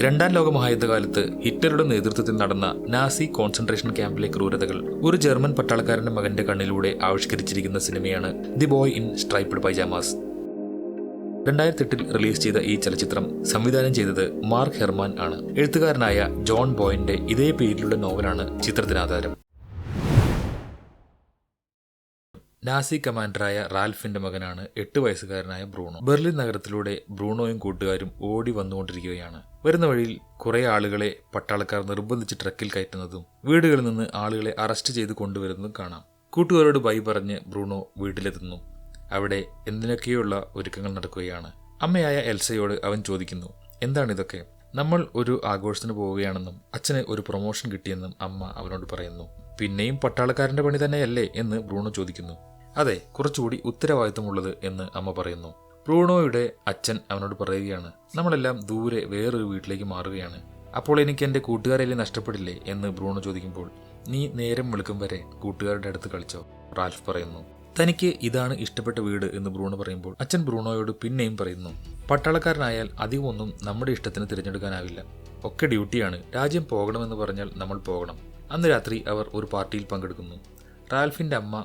രണ്ടാം ലോക മഹായുദ്ധകാലത്ത് ഹിറ്റ്ലറുടെ നേതൃത്വത്തിൽ നടന്ന നാസി കോൺസെൻട്രേഷൻ ക്യാമ്പിലെ ക്രൂരതകൾ ഒരു ജർമ്മൻ പട്ടാളക്കാരന്റെ മകന്റെ കണ്ണിലൂടെ ആവിഷ്കരിച്ചിരിക്കുന്ന സിനിമയാണ് the boy in striped pyjamas. 2008 release ചെയ്ത ഈ ചലച്ചിത്രം സംവിധാനം ചെയ്തത് മാർക്ക് ഹെർമാൻ ആണ്. എഴുത്തുകാരനായ ജോൺ ബോയിന്റെ ഇതേ പേരിലുള്ള നോവലാണ് ചിത്രത്തിനാധാരം. നാസി കമാൻഡറായ റാൽഫിന്റെ മകനാണ് 8 വയസ്സുകാരനായ ബ്രൂണോ. ബെർലിൻ നഗരത്തിലൂടെ ബ്രൂണോയും കൂട്ടുകാരും ഓടി വന്നുകൊണ്ടിരിക്കുകയാണ്. വരുന്ന വഴിയിൽ കുറെ ആളുകളെ പട്ടാളക്കാർ നിർബന്ധിച്ച് ട്രക്കിൽ കയറ്റുന്നതും വീടുകളിൽ നിന്ന് ആളുകളെ അറസ്റ്റ് ചെയ്ത് കൊണ്ടുവരുന്നതും കാണാം. കൂട്ടുകാരോട് ബൈ പറഞ്ഞ് ബ്രൂണോ വീട്ടിലെത്തുന്നു. അവിടെ എന്തിനൊക്കെയുള്ള ഒരുക്കങ്ങൾ നടക്കുകയാണ്. അമ്മയായ എൽസയോട് അവൻ ചോദിക്കുന്നു, എന്താണിതൊക്കെ? നമ്മൾ ഒരു ആഘോഷത്തിന് പോവുകയാണെന്നും അച്ഛന് ഒരു പ്രൊമോഷൻ കിട്ടിയെന്നും അമ്മ അവനോട് പറയുന്നു. പിന്നെയും പട്ടാളക്കാരന്റെ പണി തന്നെയല്ലേ എന്ന് ബ്രൂണോ ചോദിക്കുന്നു. അതെ, കുറച്ചുകൂടി ഉത്തരവാദിത്തമുള്ളത് എന്ന് അമ്മ പറയുന്നു. ബ്രൂണോയുടെ അച്ഛൻ അവനോട് പറയുകയാണ്, നമ്മളെല്ലാം ദൂരെ വേറൊരു വീട്ടിലേക്ക് മാറുകയാണ്. അപ്പോൾ എനിക്ക് എൻ്റെ കൂട്ടുകാരെല്ലാം നഷ്ടപ്പെടില്ലേ എന്ന് ബ്രൂണോ ചോദിക്കുമ്പോൾ, നീ നേരം വെളുക്കും വരെ കൂട്ടുകാരുടെ അടുത്ത് കളിച്ചോ, റാൽഫ് പറയുന്നു. തനിക്ക് ഇതാണ് ഇഷ്ടപ്പെട്ട വീട് എന്ന് ബ്രൂണോ പറയുമ്പോൾ അച്ഛൻ ബ്രൂണോയോട് പിന്നെയും പറയുന്നു, പട്ടാളക്കാരനായാൽ അധികമൊന്നും നമ്മുടെ ഇഷ്ടത്തിന് തിരഞ്ഞെടുക്കാനാവില്ല. ഒക്കെ ഡ്യൂട്ടിയാണ്. രാജ്യം പോകണമെന്ന് പറഞ്ഞാൽ നമ്മൾ പോകണം. അന്ന് രാത്രി അവർ ഒരു പാർട്ടിയിൽ പങ്കെടുക്കുന്നു. റാൽഫിന്റെ അമ്മ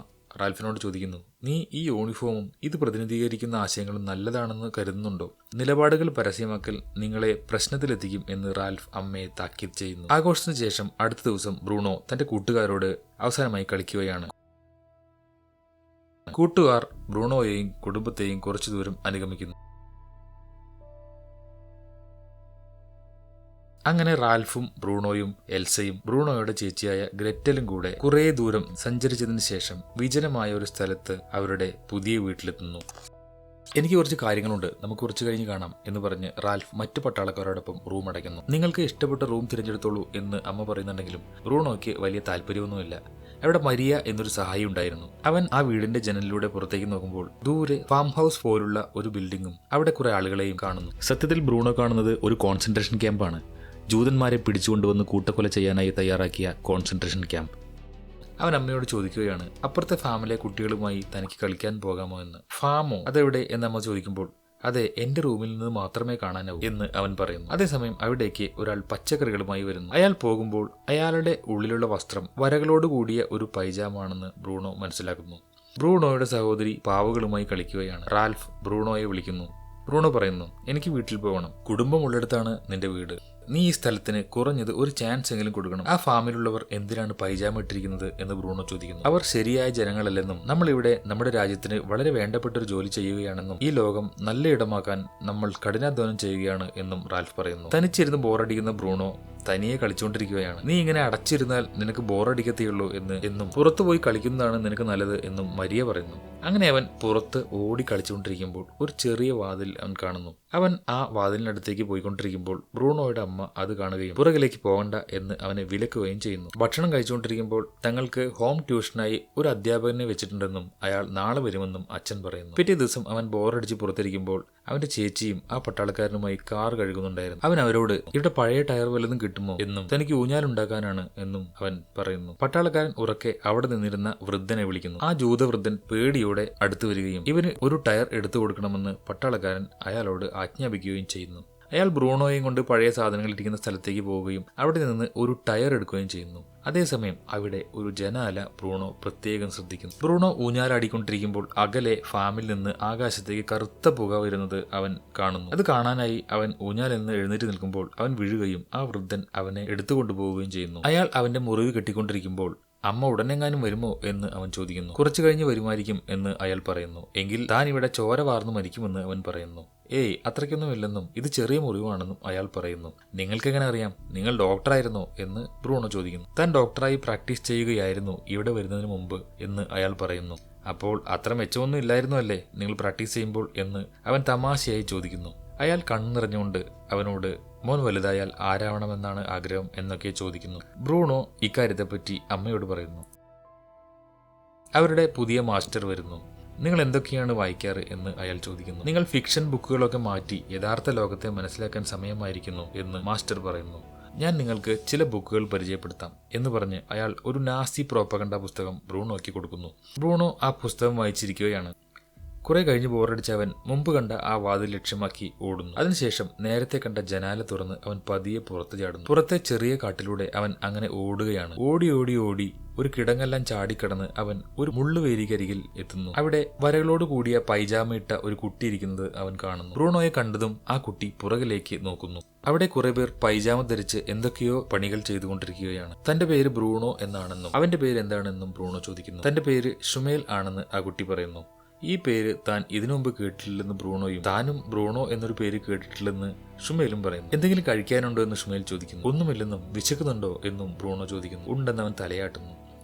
റാൽഫിനോട് ചോദിക്കുന്നു, നീ ഈ യൂണിഫോമും ഇത് പ്രതിനിധീകരിക്കുന്ന ആശയങ്ങളും നല്ലതാണെന്ന് കരുതുന്നുണ്ടോ? നിലപാടുകൾ പരസ്യമാക്കൽ നിങ്ങളെ പ്രശ്നത്തിലെത്തിക്കും എന്ന് റാൽഫ് അമ്മയെ താക്കീത് ചെയ്യുന്നു. ആഘോഷത്തിന് ശേഷം അടുത്ത ദിവസം ബ്രൂണോ തന്റെ കൂട്ടുകാരോട് അവസാനമായി കളിക്കുകയാണ്. കൂട്ടുകാർ ബ്രൂണോയെയും കുടുംബത്തെയും കുറച്ചു ദൂരം അനുഗമിക്കുന്നു. അങ്ങനെ റാൽഫും ബ്രൂണോയും എൽസയും ബ്രൂണോയുടെ ചേച്ചിയായ ഗ്രെറ്റലും കൂടെ കുറേ ദൂരം സഞ്ചരിച്ചതിന് ശേഷം വിജനമായ ഒരു സ്ഥലത്ത് അവരുടെ പുതിയ വീട്ടിലെത്തുന്നു. എനിക്ക് കുറച്ച് കാര്യങ്ങളുണ്ട്, നമുക്ക് കുറച്ച് കഴിഞ്ഞ് കാണാം എന്ന് പറഞ്ഞ് റാൽഫ് മറ്റു പട്ടാളക്കാരോടൊപ്പം റൂം അടയ്ക്കുന്നു. നിങ്ങൾക്ക് ഇഷ്ടപ്പെട്ട റൂം തിരഞ്ഞെടുത്തോളൂ എന്ന് അമ്മ പറയുന്നുണ്ടെങ്കിലും ബ്രൂണോയ്ക്ക് വലിയ താല്പര്യമൊന്നുമില്ല. അവിടെ മരിയ എന്നൊരു സഹായി ഉണ്ടായിരുന്നു. അവൻ ആ വീടിന്റെ ജനലിലൂടെ പുറത്തേക്ക് നോക്കുമ്പോൾ ദൂരെ ഫാം ഹൗസ് പോലുള്ള ഒരു ബിൽഡിങ്ങും അവിടെ കുറെ ആളുകളെയും കാണുന്നു. സത്യത്തിൽ ബ്രൂണോ കാണുന്നത് ഒരു കോൺസെൻട്രേഷൻ ക്യാമ്പാണ്. ജൂതന്മാരെ പിടിച്ചുകൊണ്ടുവന്ന് കൂട്ടക്കൊല ചെയ്യാനായി തയ്യാറാക്കിയ കോൺസെൻട്രേഷൻ ക്യാമ്പ്. അവൻ അമ്മയോട് ചോദിക്കുകയാണ്, അപ്പുറത്തെ ഫാമിലെ കുട്ടികളുമായി തനിക്ക് കളിക്കാൻ പോകാമോ എന്ന്. ഫാമോ? അതെവിടെ എന്ന് അമ്മ ചോദിക്കുമ്പോൾ, അതെ, എന്റെ റൂമിൽ നിന്ന് മാത്രമേ കാണാനാവൂ എന്ന് അവൻ പറയുന്നു. അതേസമയം അവിടേക്ക് ഒരാൾ പച്ചക്കറികളുമായി വരുന്നു. അയാൾ പോകുമ്പോൾ അയാളുടെ ഉള്ളിലുള്ള വസ്ത്രം വരകളോട് കൂടിയ ഒരു പൈജാമാണെന്ന് ബ്രൂണോ മനസ്സിലാക്കുന്നു. ബ്രൂണോയുടെ സഹോദരി പാവകളുമായി കളിക്കുകയാണ്. റാൽഫ് ബ്രൂണോയെ വിളിക്കുന്നു. ബ്രൂണോ പറയുന്നു, എനിക്ക് വീട്ടിൽ പോകണം. കുടുംബമുള്ളിടത്താണ് നിന്റെ വീട്. നീ ഈ സ്ഥലത്തിന് കുറഞ്ഞത് ഒരു ചാൻസ് എങ്കിലും കൊടുക്കണം. ആ ഫാമിലുള്ളവർ എന്തിനാണ് പൈജാമ ഇട്ടിരിക്കുന്നത് എന്ന് ബ്രൂണോ ചോദിക്കുന്നു. അവർ ശരിയായ ജനങ്ങളല്ലെന്നും നമ്മളിവിടെ നമ്മുടെ രാജ്യത്തിന് വളരെ വേണ്ടപ്പെട്ടൊരു ജോലി ചെയ്യുകയാണെന്നും ഈ ലോകം നല്ല ഇടമാക്കാൻ നമ്മൾ കഠിനാധ്വാനം ചെയ്യുകയാണ് എന്നും റാൽഫ് പറയുന്നു. തനിച്ചിരുന്ന് ബോറടിക്കുന്ന ബ്രൂണോ തനിയെ കളിച്ചുകൊണ്ടിരിക്കുകയാണ്. നീ ഇങ്ങനെ അടച്ചിരുന്നാൽ നിനക്ക് ബോറടിക്കത്തേയുള്ളൂ എന്നും പുറത്തുപോയി കളിക്കുന്നതാണ് നിനക്ക് നല്ലത് എന്നും മരിയ പറയുന്നു. അങ്ങനെ അവൻ പുറത്ത് ഓടി കളിച്ചുകൊണ്ടിരിക്കുമ്പോൾ ഒരു ചെറിയ വാതിൽ അവൻ കാണുന്നു. അവൻ ആ വാതിലിനടുത്തേക്ക് പോയിക്കൊണ്ടിരിക്കുമ്പോൾ ബ്രൂണോയുടെ അമ്മ അത് കാണുകയും പുറകിലേക്ക് പോകണ്ട എന്ന് അവനെ വിലക്കുകയും ചെയ്യുന്നു. ഭക്ഷണം കഴിച്ചുകൊണ്ടിരിക്കുമ്പോൾ തങ്ങൾക്ക് ഹോം ട്യൂഷനായി ഒരു അധ്യാപകനെ വെച്ചിട്ടുണ്ടെന്നും അയാൾ നാളെ വരുമെന്നും അച്ഛൻ പറയുന്നു. പിറ്റേ ദിവസം അവൻ ബോറടിച്ച് പുറത്തിരിക്കുമ്പോൾ അവന്റെ ചേച്ചിയും ആ പട്ടാളക്കാരനുമായി കാർ കഴുകുന്നുണ്ടായിരുന്നു. അവൻ അവരോട് ഇവിടെ പഴയ ടയർ വല്ലതും കിട്ടുമോ എന്നും തനിക്ക് ഊഞ്ഞാലുണ്ടാക്കാനാണ് എന്നും അവൻ പറയുന്നു. പട്ടാളക്കാരൻ ഉറക്കെ അവിടെ നിന്നിരുന്ന വൃദ്ധനെ വിളിക്കുന്നു. ആ ജൂതവൃദ്ധൻ പേടിയോടെ അടുത്തു വരികയും ഇവന് ഒരു ടയർ എടുത്തു കൊടുക്കണമെന്ന് പട്ടാളക്കാരൻ അയാളോട് ആജ്ഞാപിക്കുകയും ചെയ്യുന്നു. അയാൾ ബ്രൂണോയും കൊണ്ട് പഴയ സാധനങ്ങൾ ഇരിക്കുന്ന സ്ഥലത്തേക്ക് പോവുകയും അവിടെ നിന്ന് ഒരു ടയർ എടുക്കുകയും ചെയ്യുന്നു. അതേസമയം അവിടെ ഒരു ജനാല ബ്രൂണോ പ്രത്യേകം ശ്രദ്ധിക്കുന്നു. ബ്രൂണോ ഊഞ്ഞാലാടിക്കൊണ്ടിരിക്കുമ്പോൾ അകലെ ഫാമിൽ നിന്ന് ആകാശത്തേക്ക് കറുത്ത പുക വരുന്നത് അവൻ കാണുന്നു. അത് കാണാനായി അവൻ ഊഞ്ഞാലിൽ നിന്ന് എഴുന്നേറ്റ് നിൽക്കുമ്പോൾ അവൻ വീഴുകയും ആ വൃദ്ധൻ അവനെ എടുത്തുകൊണ്ടുപോവുകയും ചെയ്യുന്നു. അയാൾ അവന്റെ മുറിവ് കെട്ടിക്കൊണ്ടിരിക്കുമ്പോൾ അമ്മ ഉടനെങ്ങാനും വരുമോ എന്ന് അവൻ ചോദിക്കുന്നു. കുറച്ചു കഴിഞ്ഞ് വരുമായിരിക്കും എന്ന് അയാൾ പറയുന്നു. എങ്കിൽ താൻ ഇവിടെ ചോര വാർന്നു മരിക്കുമെന്ന് അവൻ പറയുന്നു. ഏയ്, അത്രയ്ക്കൊന്നുമില്ലെന്നും ഇത് ചെറിയ മുറിവാണെന്നും അയാൾ പറയുന്നു. നിങ്ങൾക്കെങ്ങനെ അറിയാം? നിങ്ങൾ ഡോക്ടറായിരുന്നോ എന്ന് ബ്രൂണോ ചോദിക്കുന്നു. താൻ ഡോക്ടറായി പ്രാക്ടീസ് ചെയ്യുകയായിരുന്നു ഇവിടെ വരുന്നതിന് മുമ്പ് എന്ന് അയാൾ പറയുന്നു. അപ്പോൾ അത്ര മെച്ചമൊന്നും ഇല്ലായിരുന്നു അല്ലേ നിങ്ങൾ പ്രാക്ടീസ് ചെയ്യുമ്പോൾ എന്ന് അവൻ തമാശയായി ചോദിക്കുന്നു. അയാൾ കണ്ണു നിറഞ്ഞുകൊണ്ട് അവനോട് മോൻ വലുതായാൽ ആരാവണമെന്നാണ് ആഗ്രഹം എന്നൊക്കെ ചോദിക്കുന്നു. ബ്രൂണോ ഇക്കാര്യത്തെപ്പറ്റി അമ്മയോട് പറയുന്നു. അവരുടെ പുതിയ മാസ്റ്റർ വരുന്നു. നിങ്ങൾ എന്തൊക്കെയാണ് വായിക്കാറ് എന്ന് അയാൾ ചോദിക്കുന്നു. നിങ്ങൾ ഫിക്ഷൻ ബുക്കുകളൊക്കെ മാറ്റി യഥാർത്ഥ ലോകത്തെ മനസ്സിലാക്കാൻ സമയമായിരിക്കുന്നു എന്ന് മാസ്റ്റർ പറയുന്നു. ഞാൻ നിങ്ങൾക്ക് ചില ബുക്കുകൾ പരിചയപ്പെടുത്താം എന്ന് പറഞ്ഞ് അയാൾ ഒരു നാസി പ്രോപ്പഗണ്ട പുസ്തകം ബ്രൂണോയ്ക്ക് കൊടുക്കുന്നു. ബ്രൂണോ ആ പുസ്തകം വായിച്ചിരിക്കുകയാണ്. കുറെ കഴിഞ്ഞ് ബോറടിച്ച അവൻ മുമ്പ് കണ്ട ആ വാതിൽ ലക്ഷ്യമാക്കി ഓടുന്നു. അതിനുശേഷം നേരത്തെ കണ്ട ജനാല തുറന്ന് അവൻ പതിയെ പുറത്തു ചാടുന്നു. പുറത്തെ ചെറിയ കാട്ടിലൂടെ അവൻ അങ്ങനെ ഓടുകയാണ്. ഓടി ഓടി ഓടി ഒരു കിടങ്ങെല്ലാം ചാടിക്കടന്ന് അവൻ ഒരു മുള്ളുവേലിക്കരികിൽ എത്തുന്നു. അവിടെ വരകളോട് കൂടിയ പൈജാമയിട്ട ഒരു കുട്ടി ഇരിക്കുന്നത് അവൻ കാണുന്നു. ബ്രൂണോയെ കണ്ടതും ആ കുട്ടി പുറകിലേക്ക് നോക്കുന്നു. അവിടെ കുറെ പേർ പൈജാമ ധരിച്ച് എന്തൊക്കെയോ പണികൾ ചെയ്തുകൊണ്ടിരിക്കുകയാണ്. തന്റെ പേര് ബ്രൂണോ എന്നാണെന്നും അവന്റെ പേര് എന്താണെന്നും ബ്രൂണോ ചോദിക്കുന്നു. തന്റെ പേര് ഷുമേൽ ആണെന്ന് ആ കുട്ടി പറയുന്നു. ഈ പേര് താൻ ഇതിനു മുമ്പ് കേട്ടിട്ടില്ലെന്ന് ബ്രൂണോയും താനും ബ്രൂണോ എന്നൊരു പേര് കേട്ടിട്ടില്ലെന്ന് ഷുമേലും പറയുന്നു. എന്തെങ്കിലും കഴിക്കാനുണ്ടോ എന്ന് ഷുമേൽ ചോദിക്കുന്നു. ഒന്നുമില്ലെന്നും. വിശക്കുന്നുണ്ടോ എന്നും ബ്രൂണോ ചോദിക്കുന്നു. ഉണ്ടെന്ന് അവൻ തലയാട്ടുന്നു.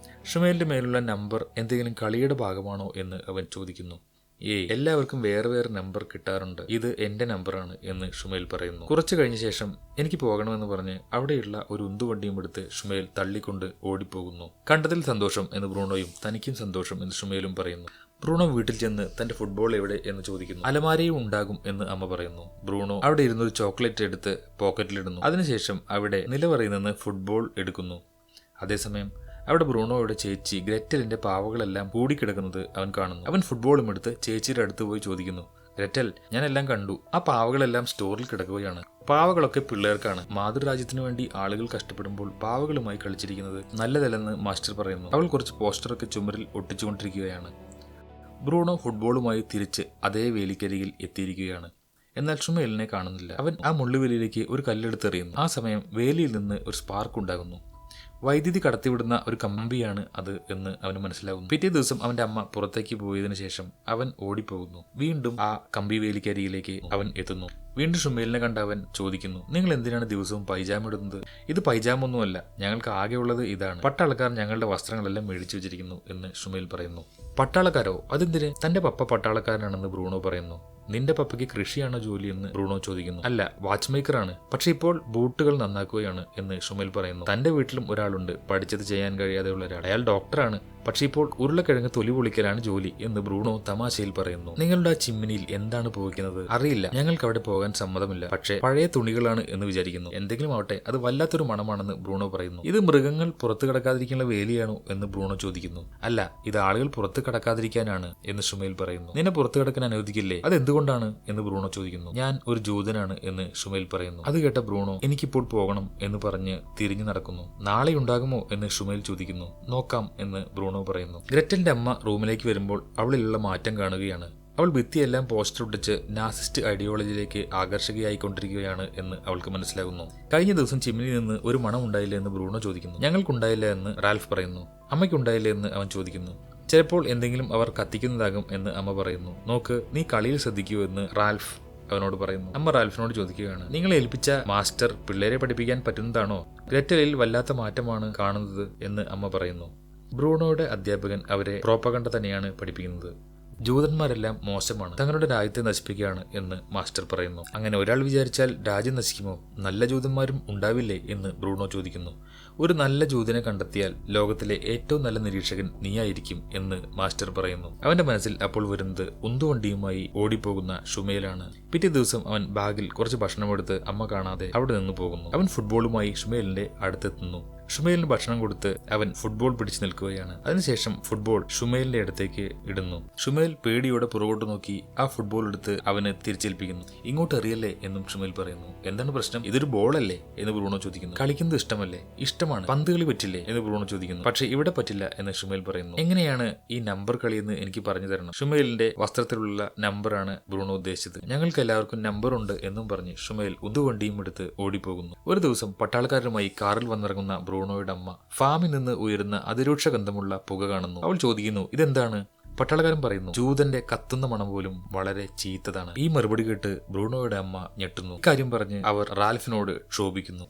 ഷുമേലിന്റെ മേലുള്ള നമ്പർ എന്തെങ്കിലും കളിയുടെ ഭാഗമാണോ എന്ന് അവൻ ചോദിക്കുന്നു. എല്ലാവർക്കും വേറെ വേറെ നമ്പർ കിട്ടാറുണ്ട്, ഇത് എന്റെ നമ്പറാണ് എന്ന് ഷുമേൽ പറയുന്നു. കുറച്ചു കഴിഞ്ഞ ശേഷം എനിക്ക് പോകണമെന്ന് പറഞ്ഞ് അവിടെയുള്ള ഒരു ഉന്തുവണ്ടിയും എടുത്ത് ഷുമേൽ തള്ളിക്കൊണ്ട് ഓടിപ്പോകുന്നു. കണ്ടതിൽ സന്തോഷം എന്ന് ബ്രൂണോയും തനിക്കും സന്തോഷം എന്ന് ഷുമേലും പറയുന്നു. ബ്രൂണോ വീട്ടിൽ ചെന്ന് തന്റെ ഫുട്ബോൾ എവിടെ എന്ന് ചോദിക്കുന്നു. അലമാരയും ഉണ്ടാകും എന്ന് അമ്മ പറയുന്നു. ബ്രൂണോ അവിടെ ഇരുന്നൊരു ചോക്ലേറ്റ് എടുത്ത് പോക്കറ്റിലിടുന്നു. അതിനുശേഷം അവിടെ നിലവറയിൽ നിന്ന് ഫുട്ബോൾ എടുക്കുന്നു. അതേസമയം അവിടെ ബ്രൂണോയുടെ ചേച്ചി ഗ്രെറ്റലിന്റെ പാവകളെല്ലാം കൂടിക്കിടക്കുന്നത് അവൻ കാണുന്നു. അവൻ ഫുട്ബോളും എടുത്ത് ചേച്ചിയുടെ അടുത്ത് പോയി ചോദിക്കുന്നു, ഗ്രെറ്റൽ, ഞാനെല്ലാം കണ്ടു. ആ പാവകളെല്ലാം സ്റ്റോറിൽ കിടക്കുകയാണ്. പാവകളൊക്കെ പിള്ളേർക്കാണ്. മാതൃരാജ്യത്തിനു വേണ്ടി ആളുകൾ കഷ്ടപ്പെടുമ്പോൾ പാവകളുമായി കളിച്ചിരിക്കുന്നത് നല്ലതല്ലെന്ന് മാസ്റ്റർ പറയുന്നു. അവൾ കുറച്ച് പോസ്റ്ററൊക്കെ ചുമരിൽ ഒട്ടിച്ചുകൊണ്ടിരിക്കുകയാണ്. ബ്രൂണോ ഫുട്ബോളുമായി തിരിച്ച് അതേ വേലിക്കരികിൽ എത്തിയിരിക്കുകയാണ്. എന്നാൽ ഷുമേലിനെ കാണുന്നില്ല. അവൻ ആ മുള്ളുവേലിയിലേക്ക് ഒരു കല്ലെടുത്തെറിയുന്നു. ആ സമയം വേലിയിൽ നിന്ന് ഒരു സ്പാർക്ക് ഉണ്ടാകുന്നു. വൈദ്യുതി കടത്തിവിടുന്ന ഒരു കമ്പിയാണ് അത് എന്ന് അവന് മനസ്സിലാകുന്നു. പിറ്റേ ദിവസം അവന്റെ അമ്മ പുറത്തേക്ക് പോയതിനു ശേഷം അവൻ ഓടിപ്പോകുന്നു. വീണ്ടും ആ കമ്പി വേലിക്കരിയിലേക്ക് അവൻ എത്തുന്നു. വീണ്ടും ഷുമേലിനെ കണ്ട അവൻ ചോദിക്കുന്നു, നിങ്ങൾ എന്തിനാണ് ദിവസവും പൈജാമ ഇടുന്നത്? ഇത് പൈജാമ ഒന്നുമല്ല, ഞങ്ങൾക്ക് ആകെയുള്ളത് ഇതാണ്. പട്ടാളക്കാർ ഞങ്ങളുടെ വസ്ത്രങ്ങളെല്ലാം മേടിച്ചു വെച്ചിരിക്കുന്നു എന്ന് ഷുമേൽ പറയുന്നു. പട്ടാളക്കാരോ? അതെന്തിന്? തന്റെ പപ്പ പട്ടാളക്കാരനാണെന്ന് ബ്രൂണോ പറയുന്നു. നിന്റെ പപ്പയ്ക്ക് കൃഷിയാണോ ജോലിയെന്ന് ബ്രൂണോ ചോദിക്കുന്നു. അല്ല, വാച്ച് മേക്കറാണ്, പക്ഷെ ഇപ്പോൾ ബൂട്ടുകൾ നന്നാക്കുകയാണ് എന്ന് ഷുമേൽ പറയുന്നു. തന്റെ വീട്ടിലും ഒരാളുണ്ട്, പഠിച്ചത് ചെയ്യാൻ കഴിയാതെയുള്ള ഒരാൾ. അയാൾ ഡോക്ടറാണ്, പക്ഷെ ഇപ്പോൾ ഉരുളക്കിഴങ്ങ് തൊലി പൊളിക്കലാണ് ജോലി എന്ന് ബ്രൂണോ തമാശയിൽ പറയുന്നു. നിങ്ങളുടെ ആ ചിമ്മിനിയിൽ എന്താണ് പോയിക്കുന്നത്? അറിയില്ല, ഞങ്ങൾക്ക് അവിടെ പോകാൻ സമ്മതമില്ല, പക്ഷേ പഴയ തുണികളാണ് എന്ന് വിചാരിക്കുന്നു. എന്തെങ്കിലും ആവട്ടെ, അത് വല്ലാത്തൊരു മണമാണെന്ന് ബ്രൂണോ പറയുന്നു. ഇത് മൃഗങ്ങൾ പുറത്തു കടക്കാതിരിക്കാനുള്ള വേലിയാണോ എന്ന് ബ്രൂണോ ചോദിക്കുന്നു. അല്ല, ഇത് ആളുകൾ പുറത്ത് കടക്കാതിരിക്കാനാണ് എന്ന് ഷുമേൽ പറയുന്നു. നിന്നെ പുറത്തു കടക്കാൻ അനുവദിക്കില്ലേ? അത് എന്തുകൊണ്ടാണ് എന്ന് ബ്രൂണോ ചോദിക്കുന്നു. ഞാൻ ഒരു ജൂതനാണ് എന്ന് ഷുമേൽ പറയുന്നു. അത് കേട്ട ബ്രൂണോ എനിക്കിപ്പോൾ പോകണം എന്ന് പറഞ്ഞ് തിരിഞ്ഞു നടക്കുന്നു. നാളെ ഉണ്ടാകുമോ എന്ന് ഷുമേൽ ചോദിക്കുന്നു. നോക്കാം എന്ന് ബ്രൂണോ പറയുന്നു. ഗ്രെറ്റലിന്റെ അമ്മ റൂമിലേക്ക് വരുമ്പോൾ അവളിലുള്ള മാറ്റം കാണുകയാണ്. അവൾ ഭിത്തിയെല്ലാം പോസ്റ്റർ ഒട്ടിച്ച് നാസിസ്റ്റ് ഐഡിയോളജിയിലേക്ക് ആകർഷകയായിക്കൊണ്ടിരിക്കുകയാണ് എന്ന് അവൾക്ക് മനസ്സിലാകുന്നു. കഴിഞ്ഞ ദിവസം ചിമ്മിനിയിൽ നിന്ന് ഒരു മണം ഉണ്ടായില്ല എന്ന് ബ്രൂണോ ചോദിക്കുന്നു. ഞങ്ങൾക്കുണ്ടായില്ല എന്ന് റാൽഫ് പറയുന്നു. അമ്മയ്ക്കുണ്ടായില്ല എന്ന് അവൻ ചോദിക്കുന്നു. ചിലപ്പോൾ എന്തെങ്കിലും അവർ കത്തിക്കുന്നതാകും എന്ന് അമ്മ പറയുന്നു. നോക്ക്, നീ കളിയിൽ ശ്രദ്ധിക്കൂ എന്ന് റാൽഫ് അവനോട് പറയുന്നു. അമ്മ റാൽഫിനോട് ചോദിക്കുകയാണ്, നിങ്ങളെ ഏൽപ്പിച്ച മാസ്റ്റർ പിള്ളേരെ പഠിപ്പിക്കാൻ പറ്റുന്നതാണോ? ഗ്രെറ്റലിൽ വല്ലാത്ത മാറ്റമാണ് കാണുന്നത് എന്ന് അമ്മ പറയുന്നു. ബ്രൂണോയുടെ അധ്യാപകൻ അവരെ പ്രോപ്പഗണ്ട തന്നെയാണ് പഠിപ്പിക്കുന്നത്. ജൂതന്മാരെല്ലാം മോശമാണ്, തങ്ങളുടെ രാജ്യത്തെ നശിപ്പിക്കുകയാണ് എന്ന് മാസ്റ്റർ പറയുന്നു. അങ്ങനെ ഒരാൾ വിചാരിച്ചാൽ രാജ്യം നശിക്കുമോ? നല്ല ജൂതന്മാരും ഉണ്ടാവില്ലേ എന്ന് ബ്രൂണോ ചോദിക്കുന്നു. ഒരു നല്ല ജൂതനെ കണ്ടെത്തിയാൽ ലോകത്തിലെ ഏറ്റവും നല്ല നിരീക്ഷകൻ നീയായിരിക്കും എന്ന് മാസ്റ്റർ പറയുന്നു. അവന്റെ മനസ്സിൽ അപ്പോൾ വരുന്നത് ഉന്തുവണ്ടിയുമായി ഓടിപ്പോകുന്ന ഷുമേലാണ്. പിറ്റേ ദിവസം അവൻ ബാഗിൽ കുറച്ച് ഭക്ഷണമെടുത്ത് അമ്മ കാണാതെ അവിടെ നിന്ന് പോകുന്നു. അവൻ ഫുട്ബോളുമായി ഷുമേലിന്റെ അടുത്തെത്തുന്നു. ഷുമേലിന് ഭക്ഷണം കൊടുത്ത് അവൻ ഫുട്ബോൾ പിടിച്ചു നിൽക്കുകയാണ്. അതിനുശേഷം ഫുട്ബോൾ ഷുമേലിന്റെ അടുത്തേക്ക് ഇടുന്നു. ഷുമേൽ പേടിയോടെ പുറകോട്ട് നോക്കി ആ ഫുട്ബോൾ എടുത്ത് അവന് തിരിച്ചേൽപ്പിക്കുന്നു. ഇങ്ങോട്ട് എറിയല്ലേ എന്നും ഷുമേൽ പറയുന്നു. എന്താണ് പ്രശ്നം? ഇതൊരു ബോളല്ലേ എന്ന് ബ്രൂണോ ചോദിക്കുന്നു. കളിക്കുന്നത് ഇഷ്ടമല്ലേ? ഇഷ്ടമാണ്. പന്ത് കളി പറ്റില്ലേ എന്ന് ബ്രൂണോ ചോദിക്കുന്നു. പക്ഷെ ഇവിടെ പറ്റില്ല എന്ന് ഷുമേൽ പറയുന്നു. എങ്ങനെയാണ് ഈ നമ്പർ കളിയെന്ന് എനിക്ക് പറഞ്ഞു തരണം. ഷുമേലിന്റെ വസ്ത്രത്തിലുള്ള നമ്പറാണ് ബ്രൂണോ ഉദ്ദേശിച്ചത്. ഞങ്ങൾക്ക് എല്ലാവർക്കും നമ്പർ ഉണ്ട് എന്നും പറഞ്ഞ് ഷുമേൽ ഉന്തുവണ്ടിയും എടുത്ത് ഓടിപ്പോകുന്നു. ഒരു ദിവസം പട്ടാളക്കാരുമായി കാറിൽ വന്നിറങ്ങുന്ന ബ്രൂണോയുടെ അമ്മ ഫാമിൽ നിന്ന് ഉയരുന്ന അതിരൂക്ഷ ഗന്ധമുള്ള പുക കാണുന്നു. അവൾ ചോദിക്കുന്നു, ഇതെന്താണ്? പട്ടാളക്കാരൻ പറയുന്നു, ജൂതന്റെ കത്തുന്ന മണം പോലും വളരെ ചീത്തതാണ്. ഈ മറുപടി കേട്ട് ബ്രൂണോയുടെ അമ്മ ഞെട്ടുന്നു. ഇക്കാര്യം പറഞ്ഞ് അവർ റാൽഫിനോട് ക്ഷോഭിക്കുന്നു.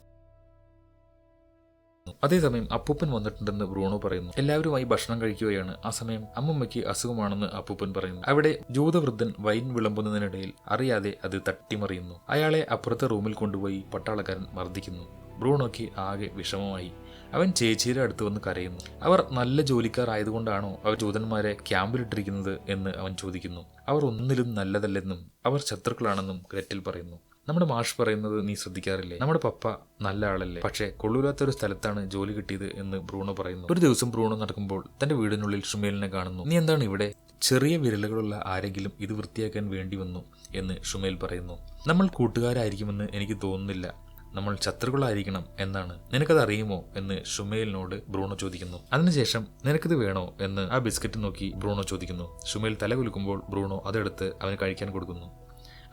അതേസമയം അപ്പൂപ്പൻ വന്നിട്ടുണ്ടെന്ന് ബ്രൂണോ പറയുന്നു. എല്ലാവരുമായി ഭക്ഷണം കഴിക്കുകയാണ്. ആ സമയം അമ്മമ്മയ്ക്ക് അസുഖമാണെന്ന് അപ്പൂപ്പൻ പറയുന്നു. അവിടെ ജൂതവൃദ്ധൻ വൈൻ വിളമ്പുന്നതിനിടയിൽ അറിയാതെ അത് തട്ടിമറിയുന്നു. അയാളെ അപ്പുറത്തെ റൂമിൽ കൊണ്ടുപോയി പട്ടാളക്കാരൻ മർദ്ദിക്കുന്നു. ബ്രൂണോയ്ക്ക് ആകെ വിഷമമായി. അവൻ ചേച്ചിയുടെ അടുത്ത് വന്ന് കരയുന്നു. അവർ നല്ല ജോലിക്കാർ ആയതുകൊണ്ടാണോ അവർ ജൂതന്മാരെ ക്യാമ്പിലിട്ടിരിക്കുന്നത് എന്ന് അവൻ ചോദിക്കുന്നു. അവർ ഒന്നിലും നല്ലതല്ലെന്നും അവർ ശത്രുക്കളാണെന്നും ഗ്രെറ്റൽ പറയുന്നു. നമ്മുടെ മാഷ് പറയുന്നത് നീ ശ്രദ്ധിക്കാറില്ലേ? നമ്മുടെ പപ്പ നല്ല ആളല്ലേ, പക്ഷേ കൊള്ളൂരാത്തൊരു സ്ഥലത്താണ് ജോലി കിട്ടിയത് എന്ന് ബ്രൂണോ പറയുന്നു. ഒരു ദിവസം ബ്രൂണോ നടക്കുമ്പോൾ തന്റെ വീടിനുള്ളിൽ ഷുമേലിനെ കാണുന്നു. നീ എന്താണ് ഇവിടെ? ചെറിയ വിരലുകളുള്ള ആരെങ്കിലും ഇത് വൃത്തിയാക്കാൻ വേണ്ടി വന്നു എന്ന് ഷുമേൽ പറയുന്നു. നമ്മൾ കൂട്ടുകാരായിരിക്കുമെന്ന് എനിക്ക് തോന്നുന്നില്ല, നമ്മൾ ശത്രുക്കളായിരിക്കണം എന്നാണ്. നിനക്കത് അറിയുമോ എന്ന് ഷുമേലിനോട് ബ്രൂണോ ചോദിക്കുന്നു. അതിനുശേഷം നിനക്കിത് വേണോ എന്ന് ആ ബിസ്ക്കറ്റ് നോക്കി ബ്രൂണോ ചോദിക്കുന്നു. ഷുമേൽ തല കുലുക്കുമ്പോൾ ബ്രൂണോ അതെടുത്ത് അവന് കഴിക്കാൻ കൊടുക്കുന്നു.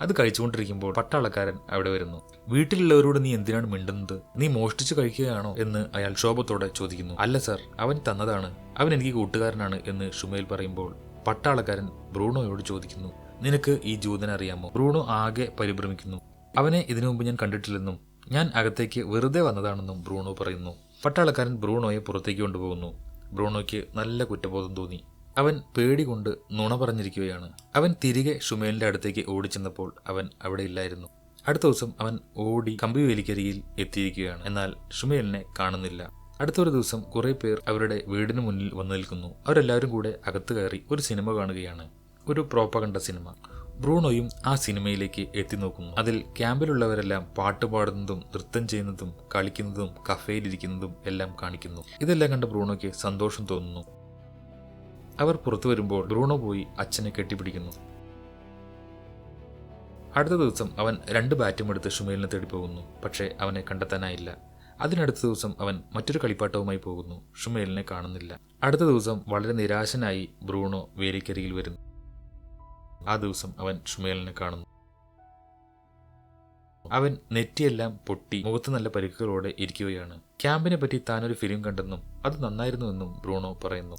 അത് കഴിച്ചുകൊണ്ടിരിക്കുമ്പോൾ പട്ടാളക്കാരൻ അവിടെ വരുന്നു. വീട്ടിലുള്ളവരോട് നീ എന്തിനാണ് മിണ്ടുന്നത്? നീ മോഷ്ടിച്ചു കഴിക്കുകയാണോ എന്ന് അയാൾ ക്ഷോഭത്തോടെ ചോദിക്കുന്നു. അല്ല സർ, അവൻ തന്നതാണ്, അവൻ എനിക്ക് കൂട്ടുകാരനാണ് എന്ന് ഷുമേൽ പറയുമ്പോൾ പട്ടാളക്കാരൻ ബ്രൂണോയോട് ചോദിക്കുന്നു, നിനക്ക് ഈ ജൂതനെ അറിയാമോ? ബ്രൂണോ ആകെ പരിഭ്രമിക്കുന്നു. അവനെ ഇതിനു മുമ്പ് ഞാൻ കണ്ടിട്ടില്ലെന്നും ഞാൻ അകത്തേക്ക് വെറുതെ വന്നതാണെന്നും ബ്രൂണോ പറയുന്നു. പട്ടാളക്കാരൻ ബ്രൂണോയെ പുറത്തേക്ക് കൊണ്ടുപോകുന്നു. ബ്രൂണോയ്ക്ക് നല്ല കുറ്റബോധം തോന്നി. അവൻ പേടി കൊണ്ട് നുണ പറഞ്ഞിരിക്കുകയാണ്. അവൻ തിരികെ ഷുമേലിന്റെ അടുത്തേക്ക് ഓടിച്ചെന്നപ്പോൾ അവൻ അവിടെ ഇല്ലായിരുന്നു. അടുത്ത ദിവസം അവൻ ഓടി കമ്പിവേലിക്കരിയിൽ എത്തിയിരിക്കുകയാണ്. എന്നാൽ ഷുമേലിനെ കാണുന്നില്ല. അടുത്തൊരു ദിവസം കുറെ പേർ അവരുടെ വീടിന് മുന്നിൽ വന്നു നിൽക്കുന്നു. അവരെല്ലാവരും കൂടെ അകത്ത് കയറി ഒരു സിനിമ കാണുകയാണ്. ഒരു പ്രോപ്പഗണ്ട സിനിമ. ബ്രൂണോയും ആ സിനിമയിലേക്ക് എത്തി നോക്കുന്നു. അതിൽ ക്യാമ്പിലുള്ളവരെല്ലാം പാട്ട് പാടുന്നതും നൃത്തം ചെയ്യുന്നതും കളിക്കുന്നതും കഫേയിലിരിക്കുന്നതും എല്ലാം കാണിക്കുന്നു. ഇതെല്ലാം കണ്ട ബ്രൂണോയ്ക്ക് സന്തോഷം തോന്നുന്നു. അവർ പുറത്തു വരുമ്പോൾ ബ്രൂണോ പോയി അച്ഛനെ കെട്ടിപ്പിടിക്കുന്നു. അടുത്ത ദിവസം അവൻ 2 ബാറ്റും എടുത്ത് ഷുമേലിനെ തേടി പോകുന്നു. പക്ഷേ അവനെ കണ്ടെത്താനായില്ല. അതിനടുത്ത ദിവസം അവൻ മറ്റൊരു കളിപ്പാട്ടവുമായി പോകുന്നു. ഷുമേലിനെ കാണുന്നില്ല. അടുത്ത ദിവസം വളരെ നിരാശനായി ബ്രൂണോ വേലിക്കരികിൽ വരുന്നു. ആ ദിവസം അവൻ ഷുമേലിനെ കാണുന്നു. അവൻ നെറ്റിയെല്ലാം പൊട്ടി മുഖത്ത് നല്ല പരിക്കുകളോടെ ഇരിക്കുകയാണ്. ക്യാമ്പിനെ പറ്റി താനൊരു ഫിലിം കണ്ടെന്നും അത് നന്നായിരുന്നുവെന്നും ബ്രൂണോ പറയുന്നു.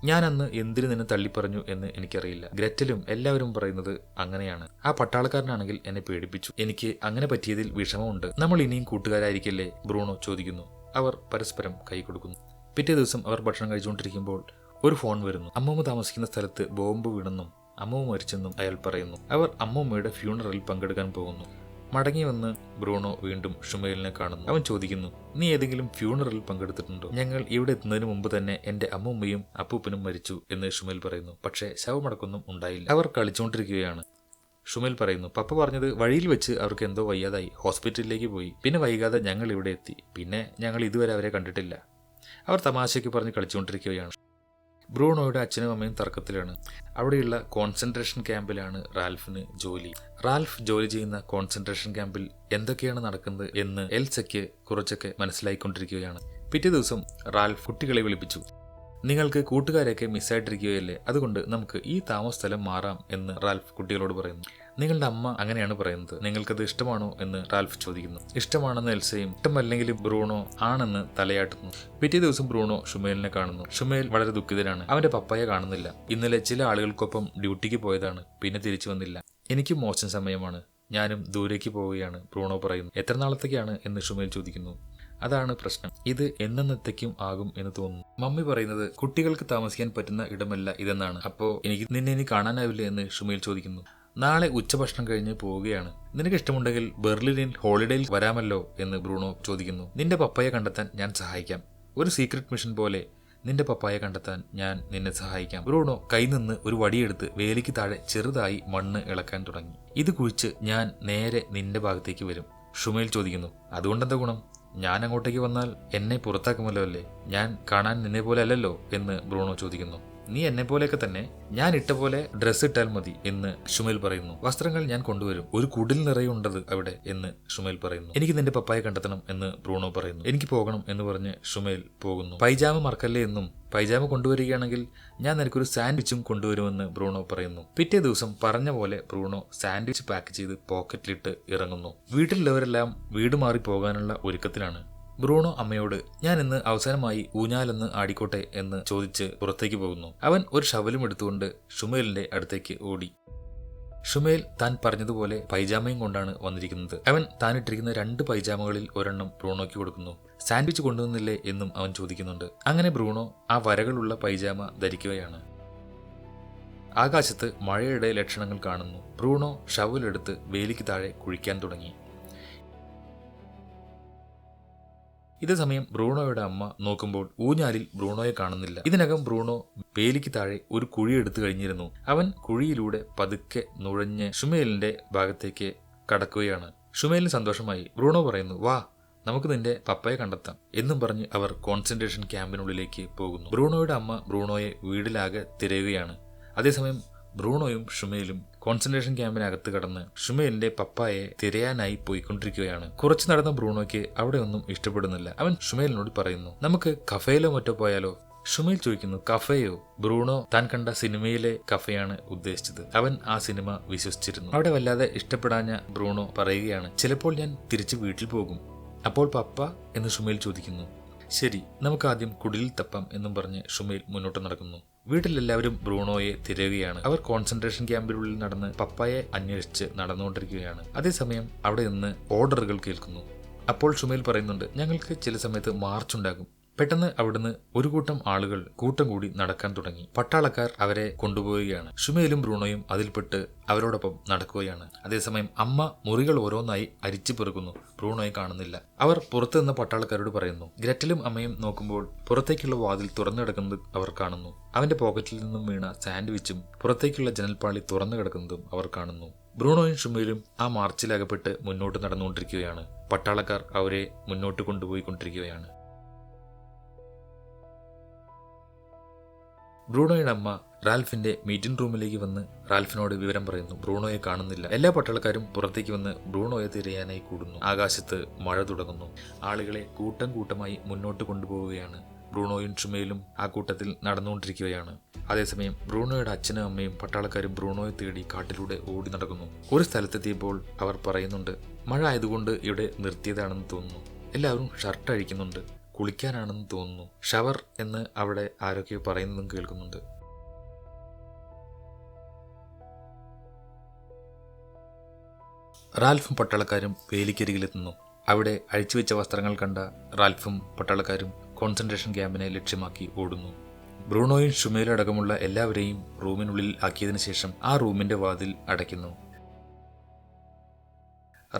ഞാൻ അന്ന് എന്തിനു നിന്നെ തള്ളിപ്പറഞ്ഞു എന്ന് എനിക്കറിയില്ല. ഗ്രറ്റലും എല്ലാവരും പറയുന്നത് അങ്ങനെയാണ്. ആ പട്ടാളക്കാരനാണെങ്കിൽ എന്നെ പേടിപ്പിച്ചു. എനിക്ക് അങ്ങനെ പറ്റിയതിൽ വിഷമമുണ്ട്. നമ്മൾ ഇനിയും കൂട്ടുകാരായിരിക്കില്ലേ? ബ്രൂണോ ചോദിക്കുന്നു. അവർ പരസ്പരം കൈ കൊടുക്കുന്നു. പിറ്റേ ദിവസം അവർ ഭക്ഷണം കഴിച്ചുകൊണ്ടിരിക്കുമ്പോൾ ഒരു ഫോൺ വരുന്നു. അമ്മൂമ്മ താമസിക്കുന്ന സ്ഥലത്ത് ബോംബ് വീണെന്നും അമ്മൂമ്മ മരിച്ചെന്നും അയാൾ പറയുന്നു. അവർ അമ്മൂമ്മയുടെ ഫ്യൂണറലിൽ പങ്കെടുക്കാൻ പോകുന്നു. മടങ്ങി വന്ന് ബ്രൂണോ വീണ്ടും ഷുമേലിനെ കാണുന്നു. അവൻ ചോദിക്കുന്നു, നീ ഏതെങ്കിലും ഫ്യൂണറലിൽ പങ്കെടുത്തിട്ടുണ്ടോ? ഞങ്ങൾ ഇവിടെ എത്തുന്നതിന് മുമ്പ് തന്നെ എന്റെ അമ്മൂമ്മയും അപ്പൂപ്പനും മരിച്ചു എന്ന് ഷുമേൽ പറയുന്നു. പക്ഷേ ശവമടക്കൊന്നും ഉണ്ടായില്ല. അവർ കളിച്ചുകൊണ്ടിരിക്കുകയാണ്. ഷുമേൽ പറയുന്നു, പപ്പ പറഞ്ഞത് വഴിയിൽ വെച്ച് അവർക്ക് എന്തോ വയ്യാതായി ഹോസ്പിറ്റലിലേക്ക് പോയി. പിന്നെ വൈകാതെ ഞങ്ങൾ ഇവിടെ എത്തി. പിന്നെ ഞങ്ങൾ ഇതുവരെ അവരെ കണ്ടിട്ടില്ല. അവർ തമാശയ്ക്ക് പറഞ്ഞ് കളിച്ചുകൊണ്ടിരിക്കുകയാണ്. ബ്രൂണോയുടെ അച്ഛനും അമ്മയും തർക്കത്തിലാണ്. അവിടെയുള്ള കോൺസെൻട്രേഷൻ ക്യാമ്പിലാണ് റാൽഫിന് ജോലി. റാൽഫ് ജോലി ചെയ്യുന്ന കോൺസെൻട്രേഷൻ ക്യാമ്പിൽ എന്തൊക്കെയാണ് നടക്കുന്നത് എന്ന് എൽസയ്ക്ക് കുറച്ചൊക്കെ മനസ്സിലായിക്കൊണ്ടിരിക്കുകയാണ്. പിറ്റേ ദിവസം റാൽഫ് കുട്ടികളെ വിളിപ്പിച്ചു. നിങ്ങൾക്ക് കൂട്ടുകാരെയൊക്കെ മിസ്സായിട്ടിരിക്കുകയല്ലേ, അതുകൊണ്ട് നമുക്ക് ഈ താമസ സ്ഥലം മാറാം എന്ന് റാൽഫ് കുട്ടികളോട് പറയുന്നു. നിങ്ങളുടെ അമ്മ അങ്ങനെയാണ് പറയുന്നത്, നിങ്ങൾക്കത് ഇഷ്ടമാണോ എന്ന് റാൽഫ് ചോദിക്കുന്നു. ഇഷ്ടമാണെന്ന് എൽസയും ഇഷ്ടമല്ലെങ്കിൽ ബ്രൂണോ ആണെന്ന് തലയാട്ടുന്നു. പിറ്റേ ദിവസം ബ്രൂണോ ഷുമേലിനെ കാണുന്നു. ഷുമേൽ വളരെ ദുഃഖിതനാണ്. അവന്റെ പപ്പയെ കാണുന്നില്ല. ഇന്നലെ ചില ആളുകൾക്കൊപ്പം ഡ്യൂട്ടിക്ക് പോയതാണ്, പിന്നെ തിരിച്ചു വന്നില്ല. എനിക്ക് മോശം സമയമാണ്, ഞാനും ദൂരേക്ക് പോവുകയാണ്, ബ്രൂണോ പറയുന്നു. എത്ര നാളത്തേക്കാണ് എന്ന് ഷുമേൽ ചോദിക്കുന്നു. അതാണ് പ്രശ്നം, ഇത് എന്നത്തേക്കും ആകും എന്ന് തോന്നുന്നു. മമ്മി പറയുന്നത് കുട്ടികൾക്ക് താമസിക്കാൻ പറ്റുന്ന ഇടമല്ല ഇതെന്നാണ്. അപ്പോ എനിക്ക് നിന്നെ ഇനി കാണാനാവില്ല എന്ന് ഷുമേൽ ചോദിക്കുന്നു. നാളെ ഉച്ചഭക്ഷണം കഴിഞ്ഞ് പോവുകയാണ്. നിനക്ക് ഇഷ്ടമുണ്ടെങ്കിൽ ബെർലിനിൽ ഹോളിഡേയിൽ വരാമല്ലോ എന്ന് ബ്രൂണോ ചോദിക്കുന്നു. നിന്റെ പപ്പയെ കണ്ടെത്താൻ ഞാൻ സഹായിക്കാം. ഒരു സീക്രട്ട് മിഷൻ പോലെ നിന്റെ പപ്പായെ കണ്ടെത്താൻ ഞാൻ നിന്നെ സഹായിക്കാം. ബ്രൂണോ കൈനിന്ന് ഒരു വടിയെടുത്ത് വേലിക്ക് താഴെ ചെറുതായി മണ്ണ് ഇളക്കാൻ തുടങ്ങി. ഇത് കുഴിച്ച് ഞാൻ നേരെ നിന്റെ ഭാഗത്തേക്ക് വരും. ഷുമേൽ ചോദിക്കുന്നു, അതുകൊണ്ടെന്താ ഗുണം? ഞാൻ അങ്ങോട്ടേക്ക് വന്നാൽ എന്നെ പുറത്താക്കുമല്ലോ അല്ലേ? ഞാൻ കാണാൻ നിന്നെ പോലെ അല്ലല്ലോ എന്ന് ബ്രൂണോ ചോദിക്കുന്നു. നീ എന്നെ പോലെയൊക്കെ തന്നെ, ഞാൻ ഇട്ട പോലെ ഡ്രസ്സ് ഇട്ടാൽ മതി എന്ന് ഷുമേൽ പറയുന്നു. വസ്ത്രങ്ങൾ ഞാൻ കൊണ്ടുവരും, ഒരു കുടിൽ നിറയുണ്ടത് അവിടെ എന്ന് ഷുമേൽ പറയുന്നു. എനിക്ക് നിന്റെ പപ്പായെ കണ്ടെത്തണം എന്ന് ബ്രൂണോ പറയുന്നു. എനിക്ക് പോകണം എന്ന് പറഞ്ഞ് ഷുമേൽ പോകുന്നു. പൈജാമ മറക്കല്ലേ എന്നും പൈജാമ കൊണ്ടുവരികയാണെങ്കിൽ ഞാൻ നിനക്കൊരു സാൻഡ്വിച്ചും കൊണ്ടുവരുമെന്ന് ബ്രൂണോ പറയുന്നു. പിറ്റേ ദിവസം പറഞ്ഞ പോലെ ബ്രൂണോ സാൻഡ്വിച്ച് പാക്ക് ചെയ്ത് പോക്കറ്റിലിട്ട് ഇറങ്ങുന്നു. വീട്ടിലുള്ളവരെല്ലാം വീട് മാറി പോകാനുള്ള ഒരുക്കത്തിലാണ്. ബ്രൂണോ അമ്മയോട് ഞാൻ ഇന്ന് അവസാനമായി ഊഞ്ഞാലെന്ന് ആടിക്കോട്ടെ എന്ന് ചോദിച്ച് പുറത്തേക്ക് പോകുന്നു. അവൻ ഒരു ഷവലും എടുത്തുകൊണ്ട് ഷുമേലിന്റെ അടുത്തേക്ക് ഓടി. ഷുമേൽ താൻ പറഞ്ഞതുപോലെ പൈജാമയും കൊണ്ടാണ് വന്നിരിക്കുന്നത്. അവൻ താനിട്ടിരിക്കുന്ന 2 പൈജാമകളിൽ ഒരെണ്ണം ബ്രൂണോയ്ക്ക് കൊടുക്കുന്നു. സാൻഡ്വിച്ച് കൊണ്ടുവന്നില്ലേ എന്നും അവൻ ചോദിക്കുന്നുണ്ട്. അങ്ങനെ ബ്രൂണോ ആ വരകളുള്ള പൈജാമ ധരിക്കുകയാണ്. ആകാശത്ത് മഴയുടെ ലക്ഷണങ്ങൾ കാണുന്നു. ബ്രൂണോ ഷവലെടുത്ത് വേലിക്ക് താഴെ കുഴിക്കാൻ തുടങ്ങി. ഇതേ സമയം ബ്രൂണോയുടെ അമ്മ നോക്കുമ്പോൾ ഊഞ്ഞാലിൽ ബ്രൂണോയെ കാണുന്നില്ല. ഇതിനകം ബ്രൂണോ വേലിക്ക് താഴെ ഒരു കുഴി എടുത്തു കഴിഞ്ഞിരുന്നു. അവൻ കുഴിയിലൂടെ പതുക്കെ നുഴഞ്ഞ് ഷുമേലിന്റെ ഭാഗത്തേക്ക് കടക്കുകയാണ്. ഷുമേലിന് സന്തോഷമായി. ബ്രൂണോ പറയുന്നു, വാ നമുക്ക് നിന്റെ പപ്പയെ കണ്ടെത്താം എന്നും പറഞ്ഞ് അവർ കോൺസെൻട്രേഷൻ ക്യാമ്പിനുള്ളിലേക്ക് പോകുന്നു. ബ്രൂണോയുടെ അമ്മ ബ്രൂണോയെ വീടിലാകെ തിരയുകയാണ്. അതേസമയം ബ്രൂണോയും ഷുമേലും കോൺസെൻട്രേഷൻ ക്യാമ്പിനകത്ത് കടന്ന് ഷുമേലിന്റെ പപ്പായെ തിരയാനായി പോയിക്കൊണ്ടിരിക്കുകയാണ്. കുറച്ച് നടന്ന ബ്രൂണോയ്ക്ക് അവിടെ ഒന്നും ഇഷ്ടപ്പെടുന്നില്ല. അവൻ ഷുമേലിനോട് പറയുന്നു, നമുക്ക് കഫേയിലോ മറ്റോ പോയാലോ? ഷുമേൽ ചോദിക്കുന്നു, കഫേയോ? ബ്രൂണോ താൻ കണ്ട സിനിമയിലെ കഫേയാണ് ഉദ്ദേശിച്ചത്. അവൻ ആ സിനിമ വിശ്വസിച്ചിരുന്നു. അവിടെ വല്ലാതെ ഇഷ്ടപ്പെടാഞ്ഞ ബ്രൂണോ പറയുകയാണ്, ചിലപ്പോൾ ഞാൻ തിരിച്ച് വീട്ടിൽ പോകും. അപ്പോൾ പപ്പ എന്ന് ഷുമേൽ ചോദിക്കുന്നു. ശരി, നമുക്ക് ആദ്യം കുടിലിൽ തപ്പാം എന്നും പറഞ്ഞ് ഷുമേൽ മുന്നോട്ട് നടക്കുന്നു. വീട്ടിലെല്ലാവരും ബ്രൂണോയെ തിരയുകയാണ്. അവർ കോൺസെൻട്രേഷൻ ക്യാമ്പിനുള്ളിൽ നടന്ന് പപ്പായെ അന്വേഷിച്ച് നടന്നുകൊണ്ടിരിക്കുകയാണ്. അതേസമയം അവിടെ നിന്ന് ഓർഡറുകൾ കേൾക്കുന്നു. അപ്പോൾ ഷുമേൽ പറയുന്നുണ്ട്, ഞങ്ങൾക്ക് ചില സമയത്ത് മാർച്ച് ഉണ്ടാകും. പെട്ടെന്ന് അവിടുന്ന് ഒരു കൂട്ടം ആളുകൾ കൂട്ടം കൂടി നടക്കാൻ തുടങ്ങി. പട്ടാളക്കാർ അവരെ കൊണ്ടുപോവുകയാണ്. ഷുമേലും ബ്രൂണോയും അതിൽപ്പെട്ട് അവരോടൊപ്പം നടക്കുകയാണ്. അതേസമയം അമ്മ മുറികൾ ഓരോന്നായി അരിച്ചു പെറുക്കുന്നു. ബ്രൂണോയെ കാണുന്നില്ല. അവർ പുറത്തു നിന്ന് പട്ടാളക്കാരോട് പറയുന്നു. ഗ്രെറ്റലും അമ്മയും നോക്കുമ്പോൾ പുറത്തേക്കുള്ള വാതിൽ തുറന്നു കിടക്കുന്നത് അവർ കാണുന്നു. അവന്റെ പോക്കറ്റിൽ നിന്നും വീണ സാൻഡ്വിച്ചും പുറത്തേക്കുള്ള ജനൽപ്പാളി തുറന്നു കിടക്കുന്നതും അവർ കാണുന്നു. ബ്രൂണോയും ഷുമേലും ആ മാർച്ചിലകപ്പെട്ട് മുന്നോട്ട് നടന്നുകൊണ്ടിരിക്കുകയാണ്. പട്ടാളക്കാർ അവരെ മുന്നോട്ട് കൊണ്ടുപോയിക്കൊണ്ടിരിക്കുകയാണ്. ബ്രൂണോയുടെ അമ്മ റാൽഫിന്റെ മീറ്റിംഗ് റൂമിലേക്ക് വന്ന് റാൽഫിനോട് വിവരം പറയുന്നു. ബ്രൂണോയെ കാണുന്നില്ല. എല്ലാ പട്ടാളക്കാരും പുറത്തേക്ക് വന്ന് ബ്രൂണോയെ തിരയാനായി കൂടുന്നു. ആകാശത്ത് മഴ തുടങ്ങുന്നു. ആളുകളെ കൂട്ടം കൂട്ടമായി മുന്നോട്ട് കൊണ്ടുപോവുകയാണ്. ബ്രൂണോയും ഷുമേലും ആ കൂട്ടത്തിൽ നടന്നുകൊണ്ടിരിക്കുകയാണ്. അതേസമയം ബ്രൂണോയുടെ അച്ഛനും അമ്മയും പട്ടാളക്കാരും ബ്രൂണോയെ തേടി കാട്ടിലൂടെ ഓടി നടക്കുന്നു. ഒരു സ്ഥലത്തെത്തിയപ്പോൾ അവർ പറയുന്നുണ്ട്, മഴ ആയതുകൊണ്ട് ഇവിടെ നിർത്തിയതാണെന്ന് തോന്നുന്നു. എല്ലാവരും ഷർട്ട് അഴിക്കുന്നുണ്ട്. കുളിക്കാനാണെന്ന് തോന്നുന്നു. ഷവർ എന്ന് അവിടെ ആരൊക്കെയോ പറയുന്നതും കേൾക്കുന്നുണ്ട്. റാൽഫും പട്ടാളക്കാരും വേലിക്കരികിലെത്തുന്നു. അവിടെ അഴിച്ചുവെച്ച വസ്ത്രങ്ങൾ കണ്ട റാൽഫും പട്ടാളക്കാരും കോൺസെൻട്രേഷൻ ക്യാമ്പിനെ ലക്ഷ്യമാക്കി ഓടുന്നു. ബ്രൂണോയും ഷുമേലും അടക്കമുള്ള എല്ലാവരെയും റൂമിനുള്ളിൽ ആക്കിയതിനു ശേഷം ആ റൂമിന്റെ വാതിൽ അടയ്ക്കുന്നു.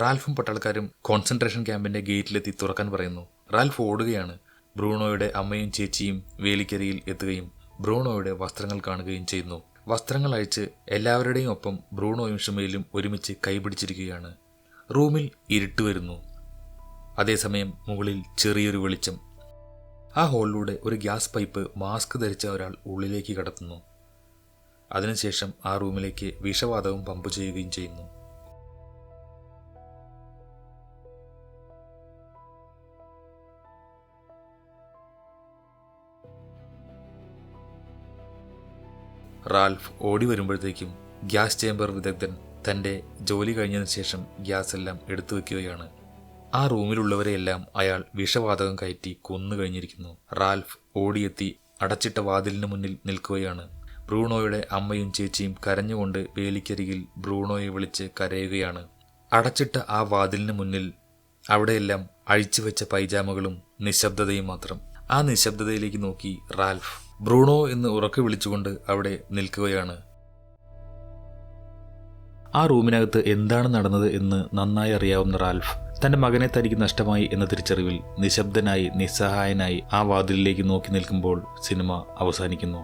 റാൽഫും പട്ടാളക്കാരും കോൺസെൻട്രേഷൻ ക്യാമ്പിന്റെ ഗേറ്റിലെത്തി തുറക്കാൻ പറയുന്നു. റാൽഫ് ഓടുകയാണ്. ബ്രൂണോയുടെ അമ്മയും ചേച്ചിയും വേലിക്കരിയിൽ എത്തുകയും ബ്രൂണോയുടെ വസ്ത്രങ്ങൾ കാണുകയും ചെയ്യുന്നു. വസ്ത്രങ്ങൾ അഴിച്ച് എല്ലാവരുടെയും ഒപ്പം ബ്രൂണോയും ഷുമേലും ഒരുമിച്ച് കൈപിടിച്ചിരിക്കുകയാണ്. റൂമിൽ ഇരുട്ട് വരുന്നു. അതേസമയം മുകളിൽ ചെറിയൊരു വെളിച്ചം. ആ ഹോളിലൂടെ ഒരു ഗ്യാസ് പൈപ്പ് മാസ്ക് ധരിച്ച ഒരാൾ ഉള്ളിലേക്ക് കടത്തുന്നു. അതിനുശേഷം ആ റൂമിലേക്ക് വിഷവാതകം പമ്പ് ചെയ്യുകയും ചെയ്യുന്നു. റാൽഫ് ഓടി വരുമ്പോഴത്തേക്കും ഗ്യാസ് ചേംബർ വിദഗ്ധൻ തൻ്റെ ജോലി കഴിഞ്ഞതിന് ശേഷം ഗ്യാസ് എല്ലാം എടുത്തു വയ്ക്കുകയാണ്. ആ റൂമിലുള്ളവരെയെല്ലാം അയാൾ വിഷവാതകം കയറ്റി കൊന്നു കഴിഞ്ഞിരിക്കുന്നു. റാൽഫ് ഓടിയെത്തി അടച്ചിട്ട വാതിലിന് മുന്നിൽ നിൽക്കുകയാണ്. ബ്രൂണോയുടെ അമ്മയും ചേച്ചിയും കരഞ്ഞുകൊണ്ട് വേലിക്കരികിൽ ബ്രൂണോയെ വിളിച്ച് കരയുകയാണ്. അടച്ചിട്ട ആ വാതിലിന് മുന്നിൽ അവിടെയെല്ലാം അഴിച്ചുവെച്ച പൈജാമകളും നിശബ്ദതയും മാത്രം. ആ നിശബ്ദതയിലേക്ക് നോക്കി റാൽഫ് ബ്രൂണോ എന്ന് ഉറക്കെ വിളിച്ചുകൊണ്ട് അവിടെ നിൽക്കുകയാണ്. ആ റൂമിനകത്ത് എന്താണ് നടന്നത് എന്ന് നന്നായി അറിയാവുന്ന റാൽഫ് തന്റെ മകനെ തനിക്ക് നഷ്ടമായി എന്ന തിരിച്ചറിവിൽ നിശബ്ദനായി നിസ്സഹായനായി ആ വാതിലിലേക്ക് നോക്കി നിൽക്കുമ്പോൾ സിനിമ അവസാനിക്കുന്നു.